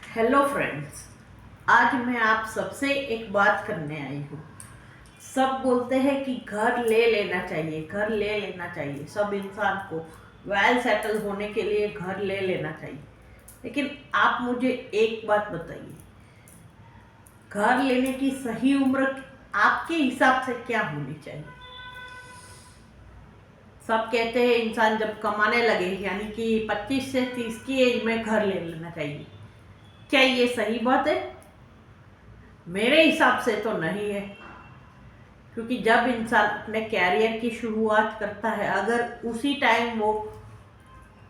Hello friends. आज मैं आप सबसे एक बात करने आई हूँ। सब बोलते हैं कि घर ले लेना चाहिए, घर ले लेना चाहिए। सब इंसान को वेल सेटल होने के लिए घर ले लेना चाहिए। लेकिन आप मुझे एक बात बताइए, घर लेने की सही उम्र आपके हिसाब से क्या होनी चाहिए? सब कहते हैं इंसान जब कमाने लगे, यानी कि 25 से 30 की एज में घर ले लेना चाहिए। क्या ये सही बात है? मेरे हिसाब से तो नहीं है। क्योंकि जब इंसान अपने कैरियर की शुरुआत करता है, अगर उसी टाइम वो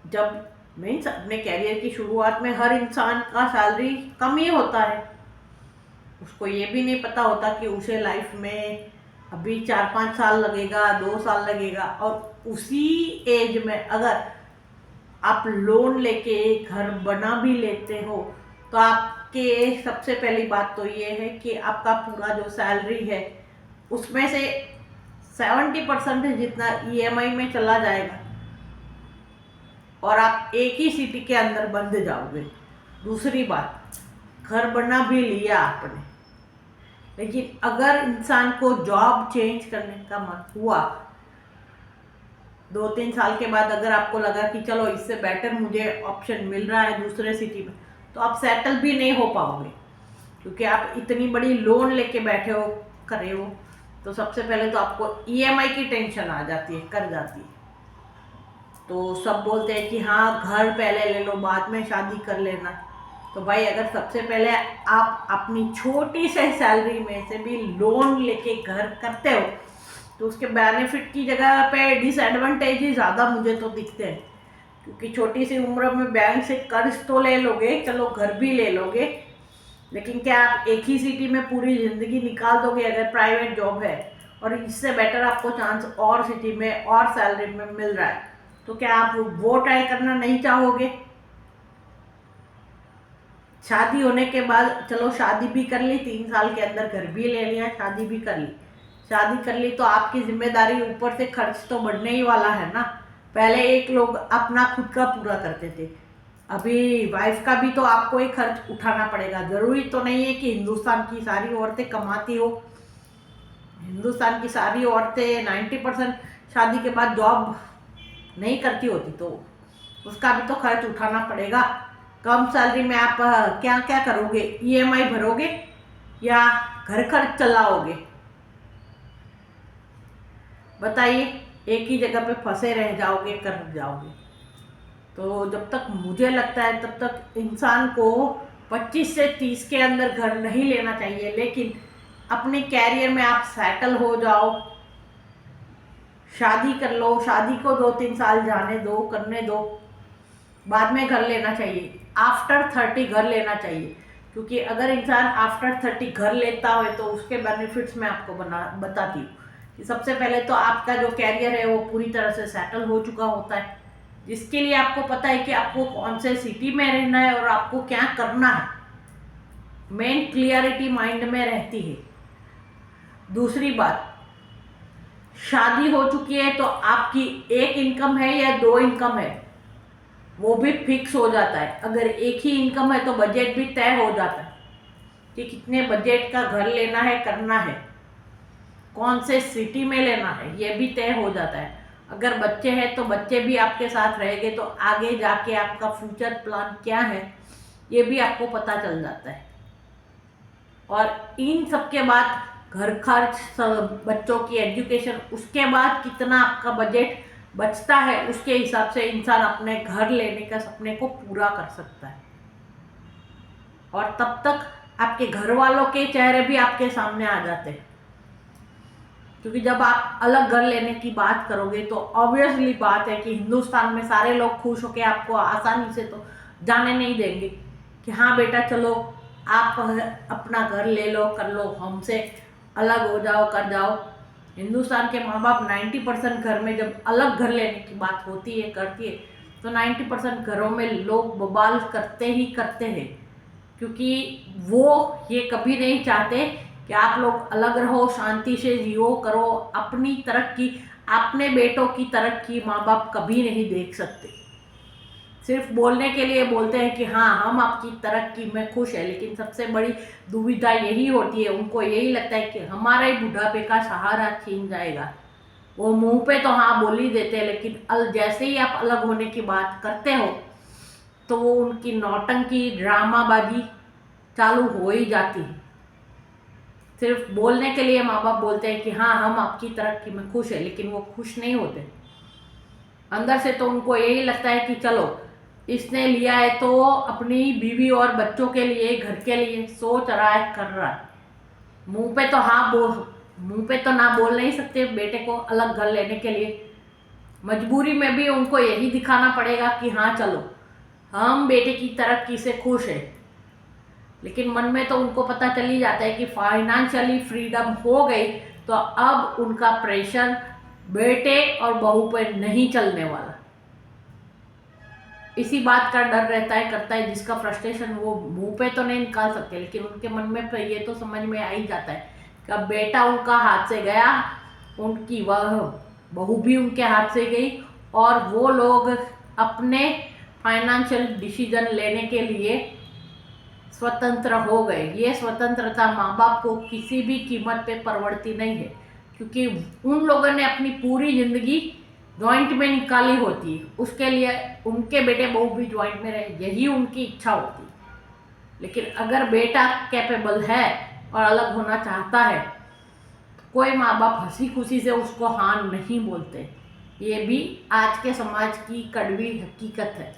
जब मीन्स अपने कैरियर की शुरुआत में हर इंसान का सैलरी कम ही होता है। उसको ये भी नहीं पता होता कि उसे लाइफ में अभी 4-5 साल लगेगा, 2 साल लगेगा। और उसी एज में अगर आप लोन लेके घर बना भी लेते हो तो आपके सबसे पहली बात तो ये है कि आपका पूरा जो सैलरी है उसमें से 70% जितना ईएमआई में चला जाएगा और आप एक ही सिटी के अंदर बंद जाओगे। दूसरी बात, घर बना भी लिया आपने, लेकिन अगर इंसान को जॉब चेंज करने का मन हुआ 2-3 साल के बाद, अगर आपको लगा कि चलो इससे बेटर मुझे ऑप्शन मिल रहा है दूसरे सिटी में, तो आप सेटल भी नहीं हो पाओगे। क्योंकि आप इतनी बड़ी लोन लेके बैठे हो, करे हो, तो सबसे पहले तो आपको ईएमआई की टेंशन आ जाती है, कर जाती है। तो सब बोलते हैं कि हाँ घर पहले ले लो, बाद में शादी कर लेना। तो भाई अगर सबसे पहले आप अपनी छोटी सी सैलरी में से भी लोन लेके घर करते हो तो उसके बेनिफिट की जगह पे डिसएडवांटेज ही ज़्यादा मुझे तो दिखते हैं। क्योंकि छोटी सी उम्र में बैंक से कर्ज तो ले लोगे, चलो घर भी ले लोगे, लेकिन क्या आप एक ही सिटी में पूरी ज़िंदगी निकाल दोगे? अगर प्राइवेट जॉब है और इससे बेटर आपको चांस और सिटी में और सैलरी में मिल रहा है, तो क्या आप वो ट्राई करना नहीं चाहोगे? शादी होने के बाद चलो शादी भी कर ली, 3 साल के अंदर घर भी ले लिया, शादी भी कर ली। शादी कर ली तो आपकी जिम्मेदारी ऊपर से खर्च तो बढ़ने ही वाला है ना। पहले एक लोग अपना खुद का पूरा करते थे, अभी वाइफ का भी तो आपको एक खर्च उठाना पड़ेगा। जरूरी तो नहीं है कि हिंदुस्तान की सारी औरतें कमाती हो। हिंदुस्तान की सारी औरतें 90% शादी के बाद जॉब नहीं करती होती, तो उसका भी तो खर्च उठाना पड़ेगा। कम सैलरी में आप क्या क्या करोगे? ईएमआई भरोगे या घर खर्च चलाओगे? बताइए, एक ही जगह पे फंसे रह जाओगे, कर जाओगे। तो जब तक मुझे लगता है तब तक इंसान को 25 से 30 के अंदर घर नहीं लेना चाहिए। लेकिन अपने कैरियर में आप सेटल हो जाओ, शादी कर लो, शादी को 2-3 साल जाने दो, करने दो, बाद में घर लेना चाहिए। आफ्टर 30 घर लेना चाहिए। क्योंकि अगर इंसान आफ्टर 30 घर लेता है तो उसके बेनिफिट्स मैं आपको बताती हूँ कि सबसे पहले तो आपका जो कैरियर है वो पूरी तरह से सेटल हो चुका होता है, जिसके लिए आपको पता है कि आपको कौन से सिटी में रहना है और आपको क्या करना है। मेन क्लियरिटी माइंड में रहती है। दूसरी बात, शादी हो चुकी है तो आपकी एक इनकम है या 2 इनकम है वो भी फिक्स हो जाता है। अगर एक ही इनकम है तो बजट भी तय हो जाता है कि कितने बजट का घर लेना है, करना है, कौन से सिटी में लेना है, ये भी तय हो जाता है। अगर बच्चे हैं तो बच्चे भी आपके साथ रहेंगे तो आगे जाके आपका फ्यूचर प्लान क्या है ये भी आपको पता चल जाता है। और इन सब के बाद घर खर्च, सब बच्चों की एजुकेशन, उसके बाद कितना आपका बजट बचता है उसके हिसाब से इंसान अपने घर लेने का सपने को पूरा कर सकता है। और तब तक आपके घर वालों के चेहरे भी आपके सामने आ जाते हैं। क्योंकि जब आप अलग घर लेने की बात करोगे तो ऑब्वियसली बात है कि हिंदुस्तान में सारे लोग खुश होकर आपको आसानी से तो जाने नहीं देंगे कि हाँ बेटा चलो आप अपना घर ले लो, कर लो, हमसे अलग हो जाओ, कर जाओ। हिंदुस्तान के माँ बाप 90% घर में जब अलग घर लेने की बात होती है, करती है, तो 90% घरों में लोग बवाल करते ही करते हैं। क्योंकि वो ये कभी नहीं चाहते कि आप लोग अलग रहो, शांति से जियो, करो अपनी तरक्की। अपने बेटों की तरक्की माँ बाप कभी नहीं देख सकते। सिर्फ बोलने के लिए बोलते हैं कि हाँ हम आपकी तरक्की में खुश है, लेकिन सबसे बड़ी दुविधा यही होती है, उनको यही लगता है कि हमारा ही बुढ़ापे का सहारा छीन जाएगा। वो मुंह पे तो हाँ बोल ही देते हैं, लेकिन जैसे ही आप अलग होने की बात करते हो तो वो उनकी नौटंकी ड्रामाबाजी चालू हो ही जाती है। सिर्फ बोलने के लिए माँ बाप बोलते हैं कि हाँ हम आपकी तरक्की में खुश है, लेकिन वो खुश नहीं होते। अंदर से तो उनको यही लगता है कि चलो इसने लिया है तो अपनी बीवी और बच्चों के लिए, घर के लिए सोच रहा है, कर रहा है। मुंह पे तो ना बोल नहीं सकते बेटे को अलग घर लेने के लिए। मजबूरी में भी उनको यही दिखाना पड़ेगा कि हाँ चलो हम बेटे की तरक्की से खुश है, लेकिन मन में तो उनको पता चल ही जाता है कि फाइनेंशियली फ्रीडम हो गई तो अब उनका प्रेशर बेटे और बहू पर नहीं चलने वाला। इसी बात का डर रहता है, करता है, जिसका फ्रस्ट्रेशन वो मुंह पे तो नहीं निकाल सकते, लेकिन उनके मन में ये तो समझ में आ ही जाता है कि अब बेटा उनका हाथ से गया, उनकी वह बहू भी उनके हाथ से गई, और वो लोग अपने फाइनेंशियल डिसीजन लेने के लिए स्वतंत्र हो गए। ये स्वतंत्रता माँ बाप को किसी भी कीमत पे परवड़ती नहीं है, क्योंकि उन लोगों ने अपनी पूरी ज़िंदगी जॉइंट में निकाली होती है, उसके लिए उनके बेटे बहू भी जॉइंट में रहे, यही उनकी इच्छा होती है। लेकिन अगर बेटा कैपेबल है और अलग होना चाहता है तो कोई माँ बाप हंसी खुशी से उसको हाँ नहीं बोलते। ये भी आज के समाज की कड़वी हकीकत है।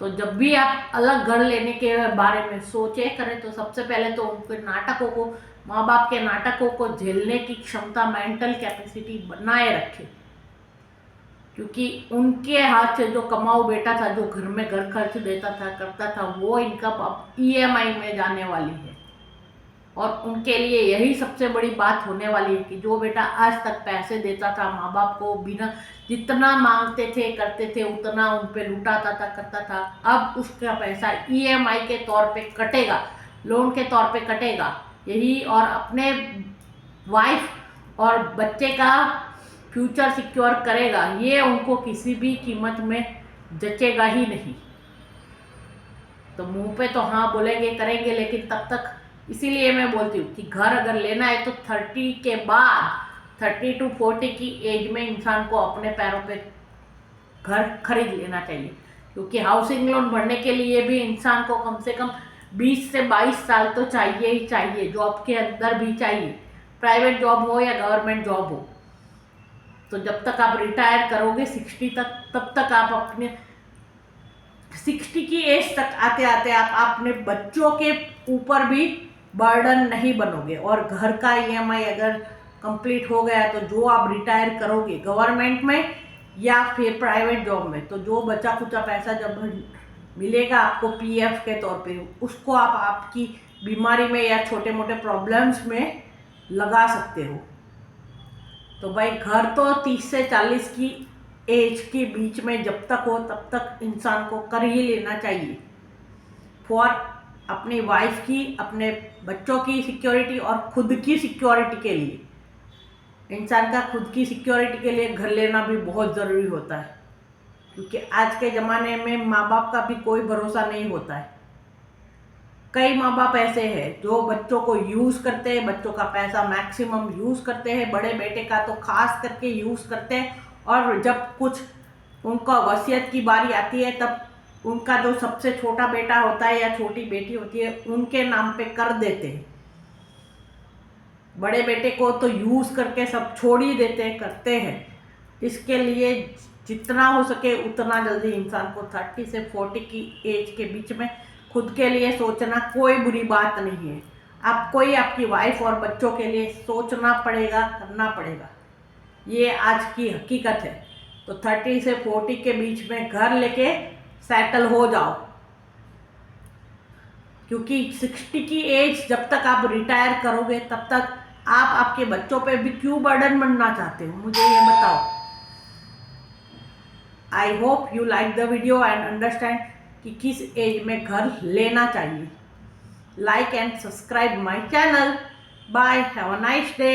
तो जब भी आप अलग घर लेने के बारे में सोचे करें तो सबसे पहले तो उनके नाटकों को, माँ बाप के नाटकों को झेलने की क्षमता, मेंटल कैपेसिटी बनाए रखें, क्योंकि उनके हाथ से जो कमाऊ बेटा था, जो घर में घर खर्च देता था, करता था, वो इनकम अब ईएमआई में जाने वाली है। और उनके लिए यही सबसे बड़ी बात होने वाली है कि जो बेटा आज तक पैसे देता था माँ बाप को, बिना जितना मांगते थे करते थे उतना उन पे लुटाता था, करता था, अब उसका पैसा ईएमआई के तौर पे कटेगा, लोन के तौर पे कटेगा यही, और अपने वाइफ और बच्चे का फ्यूचर सिक्योर करेगा, ये उनको किसी भी कीमत में जचेगा ही नहीं। तो मुंह पे तो हाँ बोलेंगे करेंगे, लेकिन तब तक, इसीलिए मैं बोलती हूँ कि घर अगर लेना है तो 30 के बाद, 30 to 40 की एज में इंसान को अपने पैरों पे घर खरीद लेना चाहिए, क्योंकि हाउसिंग लोन भरने के लिए भी इंसान को कम से कम 20 से 22 साल तो चाहिए ही चाहिए, जॉब के अंदर भी चाहिए, प्राइवेट जॉब हो या गवर्नमेंट जॉब हो। तो जब तक आप रिटायर करोगे 60 तक, तब तक आप अपने 60 की एज तक आते आते आप अपने बच्चों के ऊपर भी बर्डन नहीं बनोगे। और घर का ईएमआई अगर कंप्लीट हो गया तो जो आप रिटायर करोगे गवर्नमेंट में या फिर प्राइवेट जॉब में, तो जो बचा खुचा पैसा जब मिलेगा आपको पीएफ के तौर पे, उसको आप आपकी बीमारी में या छोटे मोटे प्रॉब्लम्स में लगा सकते हो। तो भाई घर तो 30 से 40 की एज के बीच में जब तक हो तब तक इंसान को कर ही लेना चाहिए, फॉर अपनी वाइफ की, अपने बच्चों की सिक्योरिटी और खुद की सिक्योरिटी के लिए। इंसान का खुद की सिक्योरिटी के लिए घर लेना भी बहुत ज़रूरी होता है, क्योंकि आज के ज़माने में माँ बाप का भी कोई भरोसा नहीं होता है। कई माँ बाप ऐसे हैं जो बच्चों को यूज़ करते हैं, बच्चों का पैसा मैक्सिमम यूज़ करते हैं, बड़े बेटे का तो खास करके यूज़ करते हैं, और जब कुछ उनका वसीयत की बारी आती है तब उनका जो सबसे छोटा बेटा होता है या छोटी बेटी होती है उनके नाम पे कर देते हैं। बड़े बेटे को तो यूज़ करके सब छोड़ ही देते करते हैं। इसके लिए जितना हो सके उतना जल्दी इंसान को 30 से 40 की एज के बीच में खुद के लिए सोचना कोई बुरी बात नहीं है। आपको ही आपकी वाइफ और बच्चों के लिए सोचना पड़ेगा, करना पड़ेगा, ये आज की हकीकत है। तो 30 से 40 के बीच में घर लेके सेटल हो जाओ, क्योंकि 60 की एज जब तक आप रिटायर करोगे तब तक आप आपके बच्चों पे भी क्यों बर्डन बनना चाहते हो, मुझे ये बताओ। I hope you like the video and understand कि किस एज में घर लेना चाहिए। Like and subscribe my channel. Bye, have a nice day.